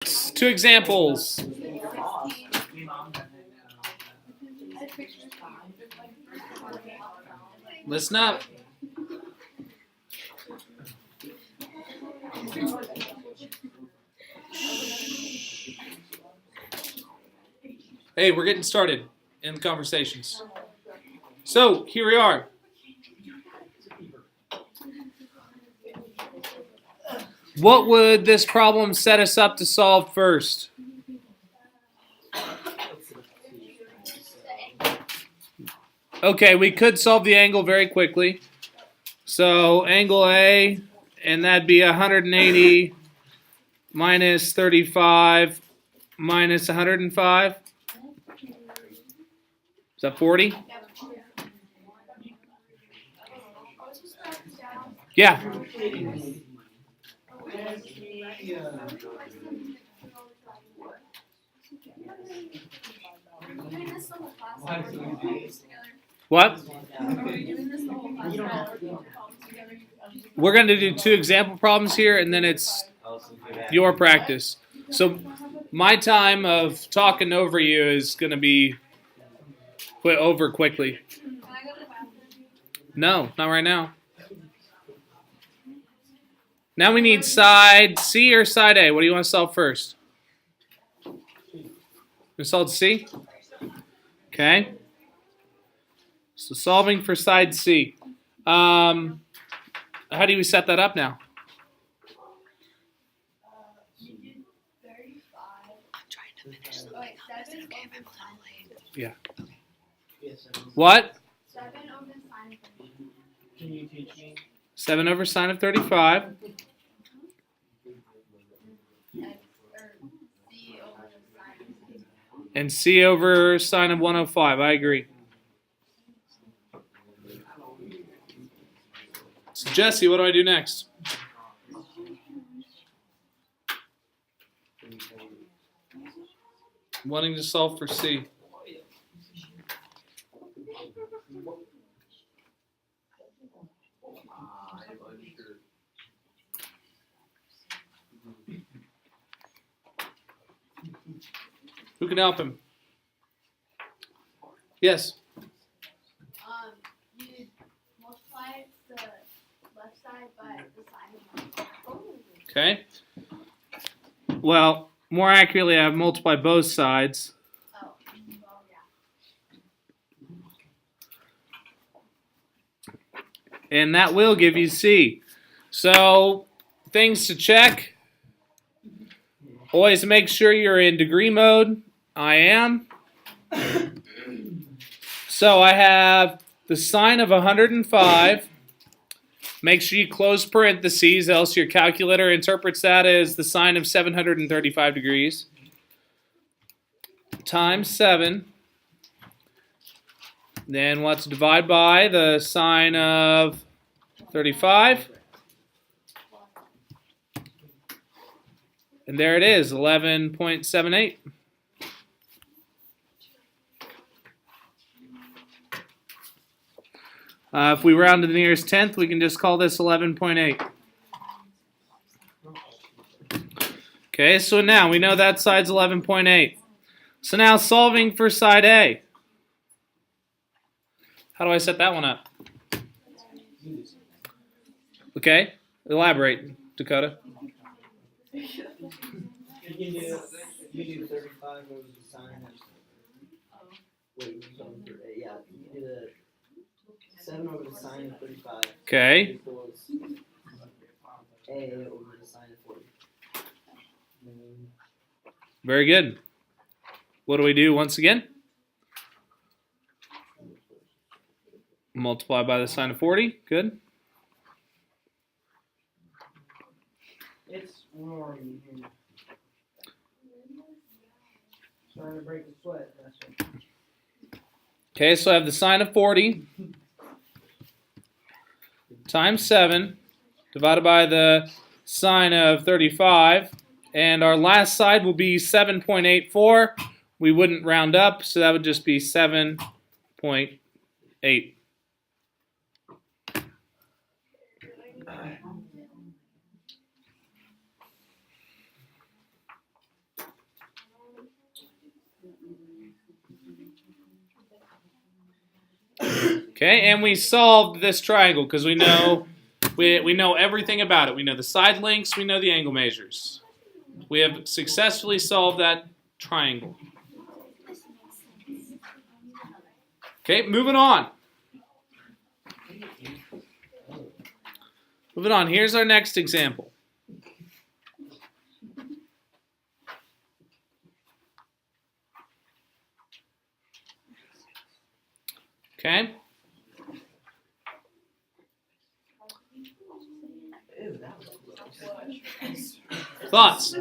Two examples. Listen up. Hey, we're getting started in the conversations. So, here we are. What would this problem set us up to solve first? Okay, we could solve the angle very quickly. So, angle A, and that'd be 180 minus 35 minus 105. Is that 40? Yeah. What? We're going to do two example problems here, and then it's your practice. So my time of talking over you is going to be over quickly. No, not right now. Now we need side C or side A. What do you want to solve first? You solve C? Okay. So solving for side C. How do we set that up now? Yeah. What? 7 over sine of 35. And C over sine of 105. I agree. So Jesse, what do I do next? Wanting to solve for C. Who can help him? Yes. You multiply the left side by the side of 1. Okay. Well, more accurately, I have multiply both sides. Oh, well, yeah. And that will give you C. So, things to check. Always make sure you're in degree mode. I am. So I have the sine of 105. Make sure you close parentheses, else your calculator interprets that as the sine of 735 degrees. Times 7. Then let's divide by the sine of 35. And there it is, 11.78. If we round to the nearest tenth, we can just call this 11.8. Okay, so now we know that side's 11.8. So now solving for side A. How do I set that one up? Okay, elaborate, Dakota. You do 35 over the sine of. Wait, yeah, you do the 7 over the sine of 35. Okay. Equals A over the sine of 40. Very good. What do we do once again? Multiply by the sine of 40. Good. It's warm here. Trying to break the sweat. That's it. Okay, so I have the sine of 40 times 7 divided by the sine of 35. And our last side will be 7.84. We wouldn't round up, so that would just be 7.8. Okay, and we solved this triangle because we know everything about it. We know the side lengths, we know the angle measures. We have successfully solved that triangle. Okay, moving on. Moving on, here's our next example. Okay. Thoughts?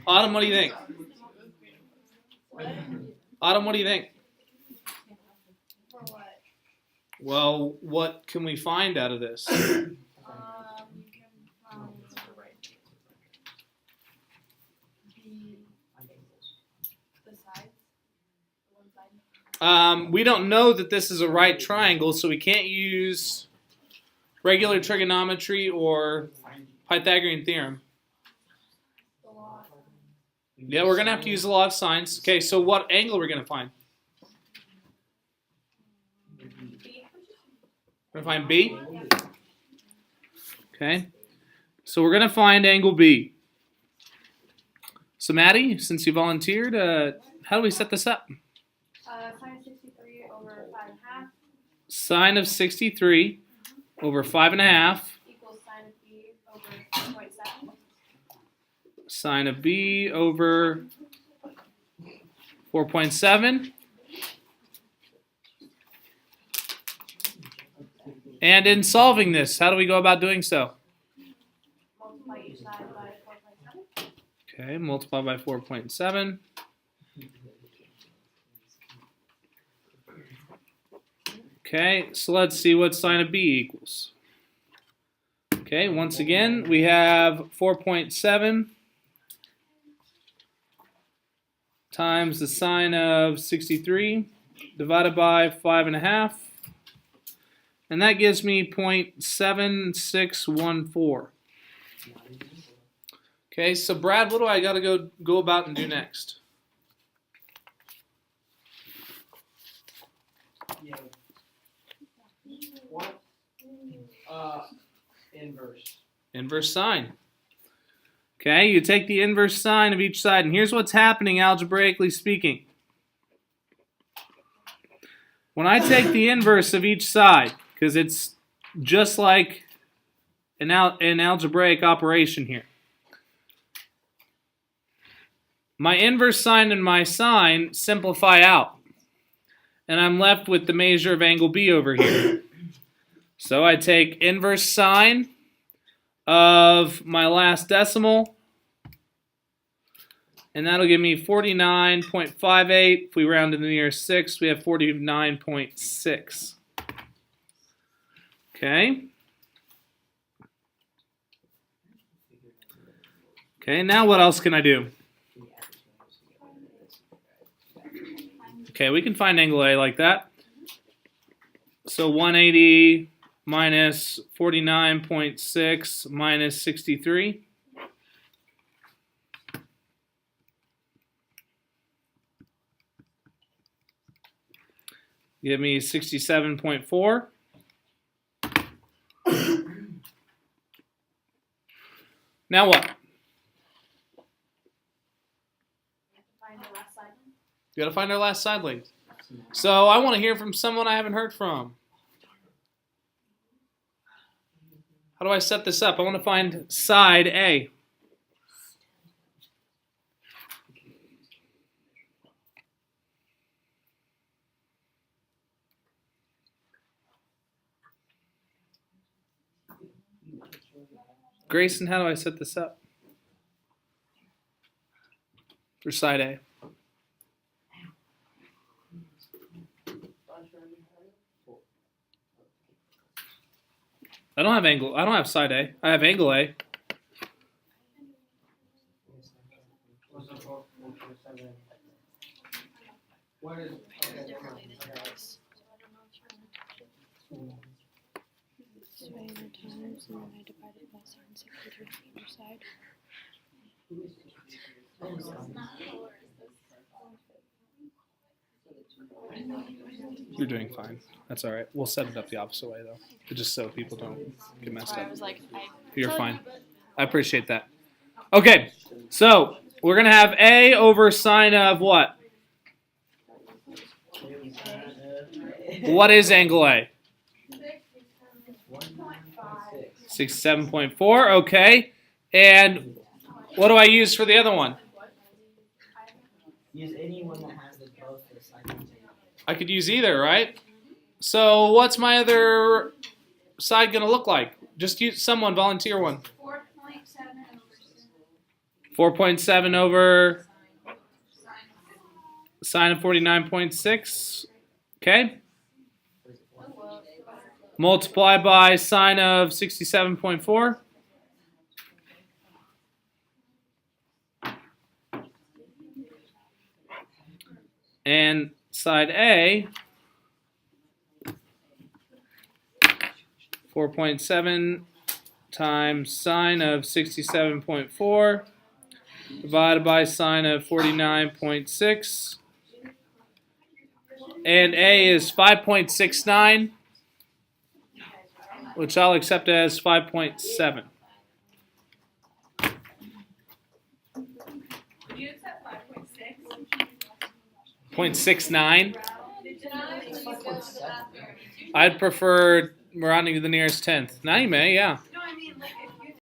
Autumn, what do you think? Autumn, what do you think? For what? Well, what can we find out of this? You can the sides. One side. We don't know that this is a right triangle, so we can't use regular trigonometry or Pythagorean theorem. The law. Yeah, we're going to have to use the law of sines. Okay, so what angle are we going to find? We're going to find B? Okay, so we're going to find angle B. So Maddie, since you volunteered, how do we set this up? Sine of 63 over 5.5 Sine of 63 over 5.5. equals sine of B over 4.7. Sine of B over 4.7. And in solving this, how do we go about doing so? Multiply each side by 4.7. Okay, multiply by 4.7. Okay, so let's see what sine of B equals. Okay, once again, we have 4.7 times the sine of 63 divided by 5.5. And that gives me 0.7614. Okay, so Brad, what do I got to go about and do next? Yeah. What? Inverse. Inverse sine. Okay, you take the inverse sine of each side, and here's what's happening algebraically speaking. When I take the inverse of each side, because it's just like an algebraic operation here. My inverse sine and my sine simplify out. And I'm left with the measure of angle B over here. So I take inverse sine of my last decimal. And that'll give me 49.58. If we round to the nearest 6, we have 49.6. Okay. Okay, now what else can I do? Okay, we can find angle A like that. So 180 minus 49.6 minus 63. Give me 67.4. Now what? Find the last side. You gotta find our last side length. So I want to hear from someone I haven't heard from. How do I set this up? I want to find side A. Grayson, how do I set this up? For side A. I don't have side A. I have angle A. What is times and then I divided by sine 63 on either side. You're doing fine. That's all right. We'll set it up the opposite way though, just so people don't get messed Sorry, I up. was like, You're fine. I appreciate that. Okay, so we're gonna have A over sine of what? What is angle A? 67.4. Okay, and what do I use for the other one? Use any one that has both the sine. I could use either, right? So what's my other side gonna look like? Just use someone volunteer one. 4.7 over sine of 49.6. Okay. Multiply by sine of 67.4. And side A, 4.7 times sine of 67.4 divided by sine of 49.6. And A is 5.69, which I'll accept as 5.7. Would you accept 5.6? 0.69. I'd prefer rounding to the nearest tenth. Now you may, yeah.